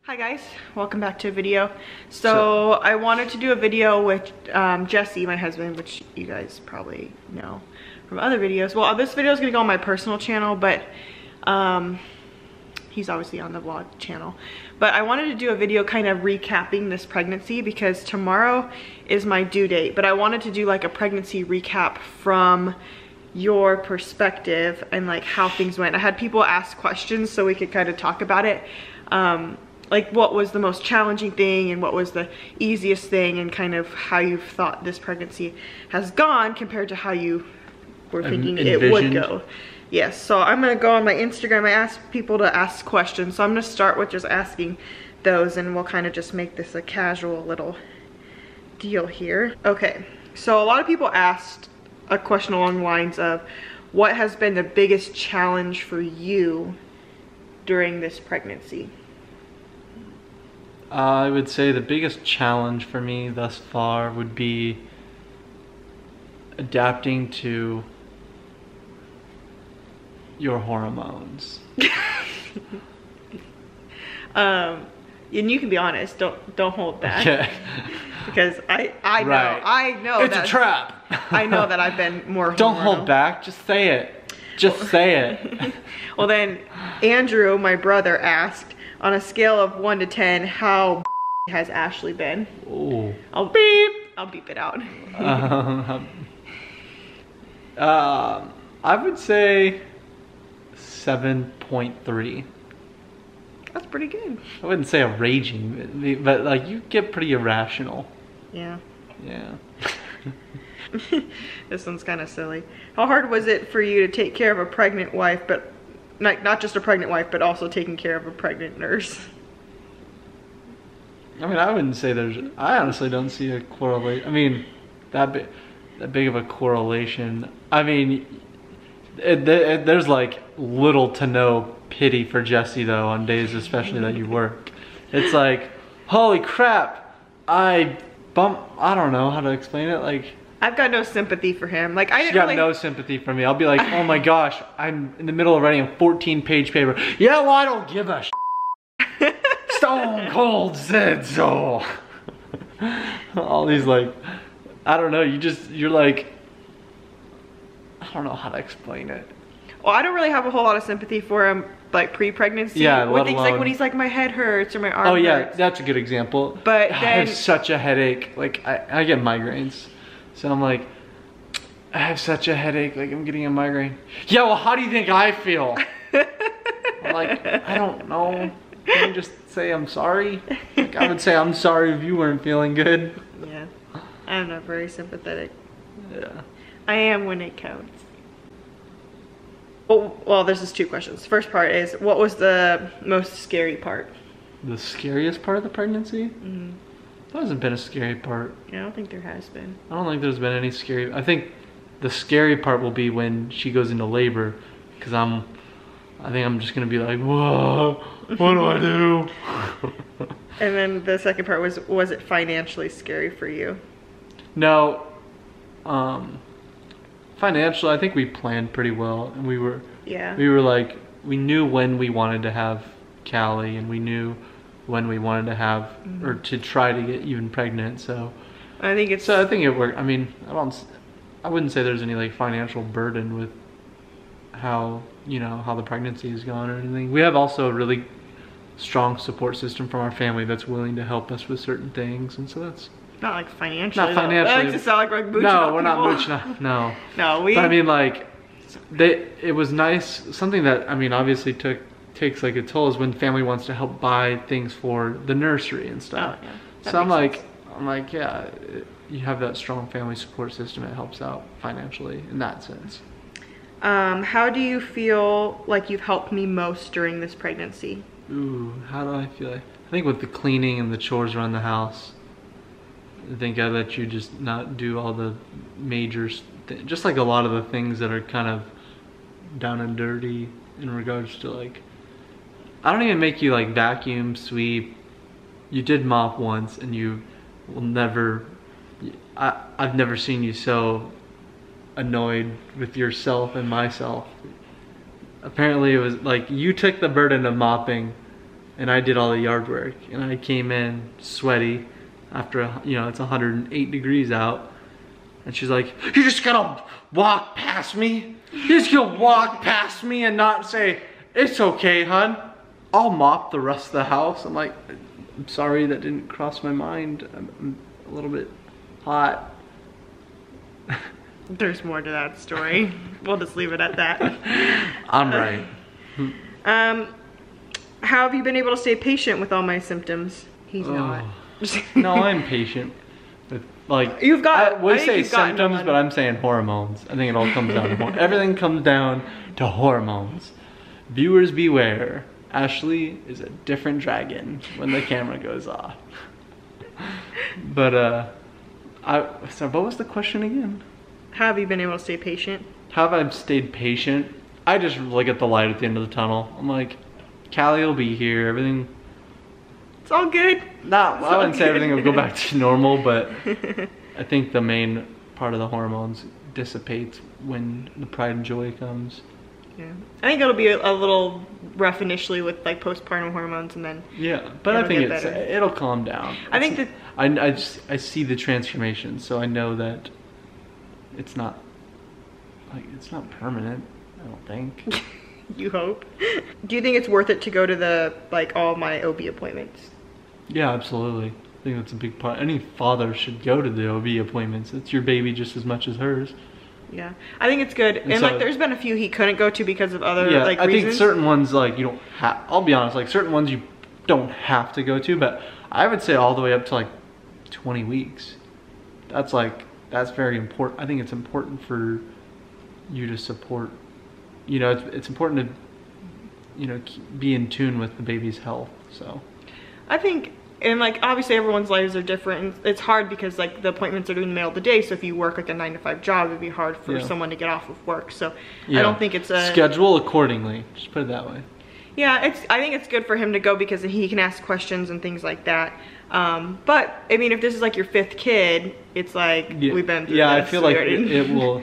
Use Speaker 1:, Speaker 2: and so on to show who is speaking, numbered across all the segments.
Speaker 1: Hi guys, welcome back to a video. So I wanted to do a video with Jesse, my husband, which you guys probably know from other videos. Well, this video is gonna go on my personal channel, but he's obviously on the vlog channel. But I wanted to do a video kind of recapping this pregnancy because tomorrow is my due date. But I wanted to do like a pregnancy recap from your perspective and like how things went. I had people ask questions so we could kind of talk about it. Like what was the most challenging thing and what was the easiest thing, and kind of how you thought this pregnancy has gone compared to how you were thinking it would go. Yes, so I'm gonna go on my Instagram. I asked people to ask questions, so I'm gonna start with just asking those, and we'll kind of just make this a casual little deal here. Okay, so a lot of people asked a question along the lines of, what has been the biggest challenge for you during this pregnancy?
Speaker 2: I would say the biggest challenge for me thus far would be adapting to your hormones.
Speaker 1: And you can be honest, don't hold back.
Speaker 2: Okay.
Speaker 1: Because I know
Speaker 2: it's a trap.
Speaker 1: I know that I've been more
Speaker 2: Don't
Speaker 1: hormonal.
Speaker 2: hold back, just say it. Just say it.
Speaker 1: Well then, Andrew, my brother, asked, on a scale of 1 to 10, how has Ashley been?
Speaker 2: Ooh.
Speaker 1: I'll beep it out.
Speaker 2: I would say 7.3.
Speaker 1: That's pretty good.
Speaker 2: I wouldn't say a raging, but like you get pretty irrational.
Speaker 1: Yeah.
Speaker 2: Yeah.
Speaker 1: This one's kind of silly. How hard was it for you to take care of a pregnant wife, but not just a pregnant wife, but also taking care of a pregnant nurse?
Speaker 2: I mean, I wouldn't say I honestly don't see a correlation. I mean, that big of a correlation. I mean, there's like little to no pity for Jesse though on days especially that you work. It's like, holy crap, I don't know how to explain it. Like,
Speaker 1: I've got no sympathy for him. Like,
Speaker 2: She's got no sympathy for me. I'll be like, oh my gosh, I'm in the middle of writing a 14-page paper. Yeah, well, I don't give a Stone Cold said so. All these like, I don't know, you're like, I don't know how to explain it.
Speaker 1: Well, I don't really have a whole lot of sympathy for him, like pre-pregnancy.
Speaker 2: Yeah,
Speaker 1: with things like when he's like, my head hurts or my arm hurts.
Speaker 2: Oh yeah, that's a good example.
Speaker 1: But
Speaker 2: I
Speaker 1: then
Speaker 2: have such a headache. Like I get migraines. So I'm like, I have such a headache, like I'm getting a migraine. Yeah, well, how do you think I feel? I'm like, I don't know. Can you just say I'm sorry? Like, I would say I'm sorry if you weren't feeling good.
Speaker 1: Yeah, I'm not very sympathetic.
Speaker 2: Yeah.
Speaker 1: I am when it counts. Well, there's just two questions. The first part is, what was the most scary part?
Speaker 2: The scariest part of the pregnancy?
Speaker 1: Mm-hmm.
Speaker 2: There hasn't been a scary part.
Speaker 1: Yeah, I don't think there has been.
Speaker 2: I don't think there's been any scary. I think the scary part will be when she goes into labor, because I think I'm just gonna be like, whoa, what do I do?
Speaker 1: And then the second part was it financially scary for you?
Speaker 2: No, financially, I think we planned pretty well, and we were like, we knew when we wanted to have Callie, and we knew when we wanted to have, or to try to get even pregnant. So
Speaker 1: I think
Speaker 2: it worked. I mean, I wouldn't say there's any like financial burden with how the pregnancy has gone or anything. We have also a really strong support system from our family that's willing to help us with certain things, and so that's
Speaker 1: not like financially.
Speaker 2: Not financially.
Speaker 1: That likes to sound like we're mooching.
Speaker 2: No, we're not mooching off. No.
Speaker 1: No,
Speaker 2: But I mean, like, it was nice. Something that, I mean, obviously takes like a toll is when family wants to help buy things for the nursery and stuff.
Speaker 1: Oh, yeah.
Speaker 2: So I'm like, yeah, you have that strong family support system. It helps out financially in that sense.
Speaker 1: How do you feel like you've helped me most during this pregnancy?
Speaker 2: Ooh, how do I feel? I think with the cleaning and the chores around the house, I think I let you just not do all the major, just like a lot of the things that are kind of down and dirty in regards to like, I don't even make you like vacuum, sweep. You did mop once, and you will never, I've never seen you so annoyed with yourself and myself. Apparently it was like you took the burden of mopping and I did all the yard work, and I came in sweaty after, you know, it's 108 degrees out, and she's like, "You're just gonna walk past me? You're just gonna walk past me and not say, 'It's okay, hun, I'll mop the rest of the house'?" I'm like, "I'm sorry, that didn't cross my mind. I'm a little bit hot."
Speaker 1: There's more to that story. We'll just leave it at that.
Speaker 2: I'm right.
Speaker 1: How have you been able to stay patient with all my symptoms? He's not.
Speaker 2: No, I'm patient. With, like,
Speaker 1: you've got.
Speaker 2: We say symptoms, but I'm saying hormones. I think it all comes down to hormones. Everything comes down to hormones. Viewers beware. Ashley is a different dragon when the camera goes off. But so what was the question again?
Speaker 1: How have you been able to stay patient?
Speaker 2: How have I stayed patient? I just look at the light at the end of the tunnel. I'm like, Callie will be here. Everything.
Speaker 1: It's all good.
Speaker 2: I wouldn't say everything will go back to normal, but I think the main part of the hormones dissipates when the pride and joy comes.
Speaker 1: Yeah, I think it'll be a little rough initially with like postpartum hormones, and then
Speaker 2: yeah, but I think it'll calm down.
Speaker 1: I think that
Speaker 2: I see the transformation, so I know that it's not permanent. I don't think.
Speaker 1: You hope. Do you think it's worth it to go to all my OB appointments?
Speaker 2: Yeah, absolutely. I think that's a big part. Any father should go to the OB appointments. It's your baby just as much as hers.
Speaker 1: Yeah, I think it's good. And so, there's been a few he couldn't go to because of other reasons.
Speaker 2: I think certain ones you don't have. I'll be honest, certain ones you don't have to go to, but I would say all the way up to 20 weeks. That's very important. I think it's important for you to support. You know, it's important to be in tune with the baby's health. So
Speaker 1: I think, and obviously everyone's lives are different, and it's hard because the appointments are in the middle of the day, so if you work a 9-to-5 job, it'd be hard for someone to get off of work. So I don't think it's a
Speaker 2: schedule accordingly, just put it that way.
Speaker 1: Yeah, I think it's good for him to go because he can ask questions and things like that. But I mean, if this is your 5th kid, it's we've been through this.
Speaker 2: I feel like it will.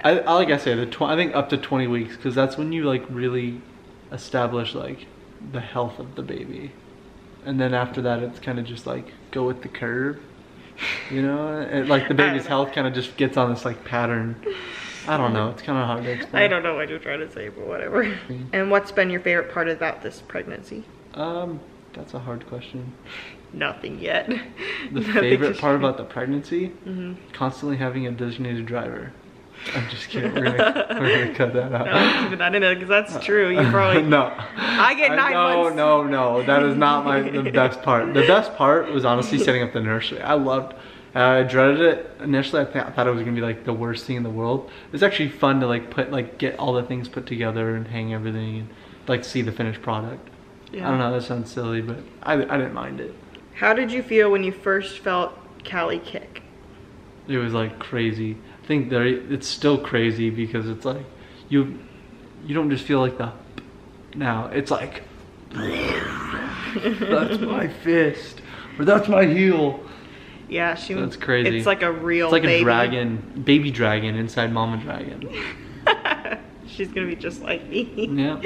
Speaker 2: Like I say, I think up to 20 weeks, because that's when you really establish the health of the baby, and then after that it's kind of just go with the curve, you know. The baby's health kind of just gets on this pattern. I don't know. It's kind of hard to explain.
Speaker 1: I don't know what you're trying to say, but whatever. And what's been your favorite part about this pregnancy?
Speaker 2: That's a hard question.
Speaker 1: Nothing yet.
Speaker 2: The favorite part about the pregnancy? Constantly having a designated driver. I'm just kidding. We're gonna cut that out.
Speaker 1: No, keep that in it because that's true. You probably
Speaker 2: no.
Speaker 1: I get 9 months.
Speaker 2: No. That is not the best part. The best part was honestly setting up the nursery. I dreaded it initially. I thought it was gonna be the worst thing in the world. It's actually fun to get all the things put together and hang everything and see the finished product. Yeah. I don't know. That sounds silly, but I didn't mind it.
Speaker 1: How did you feel when you first felt Callie kick?
Speaker 2: It was crazy. I think it's still crazy because it's you don't just feel the now. It's that's my fist or that's my heel.
Speaker 1: Yeah,
Speaker 2: that's crazy.
Speaker 1: It's a real.
Speaker 2: It's
Speaker 1: baby.
Speaker 2: baby dragon inside mama dragon.
Speaker 1: She's gonna be just like me.
Speaker 2: Yeah.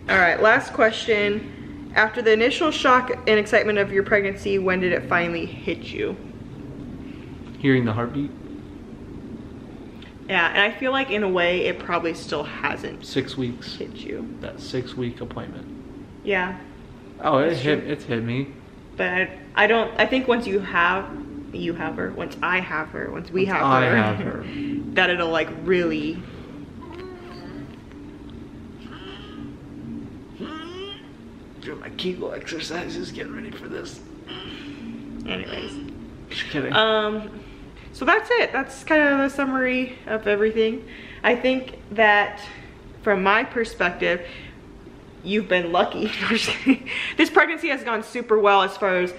Speaker 1: All right, last question. After the initial shock and excitement of your pregnancy, when did it finally hit you?
Speaker 2: Hearing the heartbeat.
Speaker 1: Yeah, and I feel in a way it probably still hasn't.
Speaker 2: 6 weeks.
Speaker 1: Hit you.
Speaker 2: That 6-week appointment.
Speaker 1: Yeah.
Speaker 2: Oh, it's hit me.
Speaker 1: But I think once you have her, once I have her, once we have her, that it'll really.
Speaker 2: Doing my Kegel exercises, getting ready for this.
Speaker 1: Anyways.
Speaker 2: Just kidding.
Speaker 1: So that's it. That's kind of the summary of everything. I think that from my perspective, you've been lucky. This pregnancy has gone super well as far as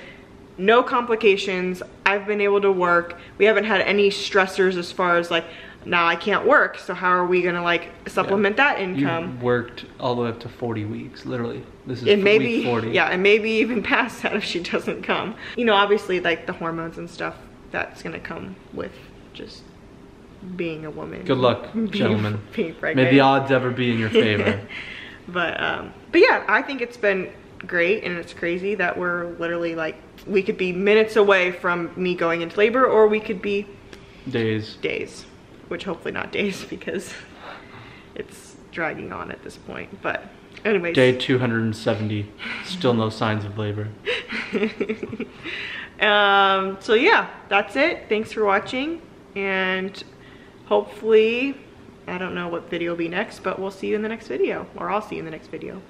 Speaker 1: no complications. I've been able to work. We haven't had any stressors as far as now I can't work, so how are we gonna supplement that income?
Speaker 2: You've worked all the way up to 40 weeks, literally. This is
Speaker 1: week
Speaker 2: 40.
Speaker 1: Yeah, and maybe even past that if she doesn't come. You know, obviously the hormones and stuff, that's gonna come with just being a woman.
Speaker 2: Good luck, gentlemen.
Speaker 1: Being pregnant.
Speaker 2: May the odds ever be in your favor.
Speaker 1: But yeah, I think it's been great, and it's crazy that we're literally like, we could be minutes away from me going into labor, or we could be
Speaker 2: days,
Speaker 1: which hopefully not days, because it's dragging on at this point. But anyways,
Speaker 2: day 270, still no signs of labor.
Speaker 1: So yeah, that's it. Thanks for watching, and hopefully, I don't know what video will be next, but we'll see you in the next video, or I'll see you in the next video.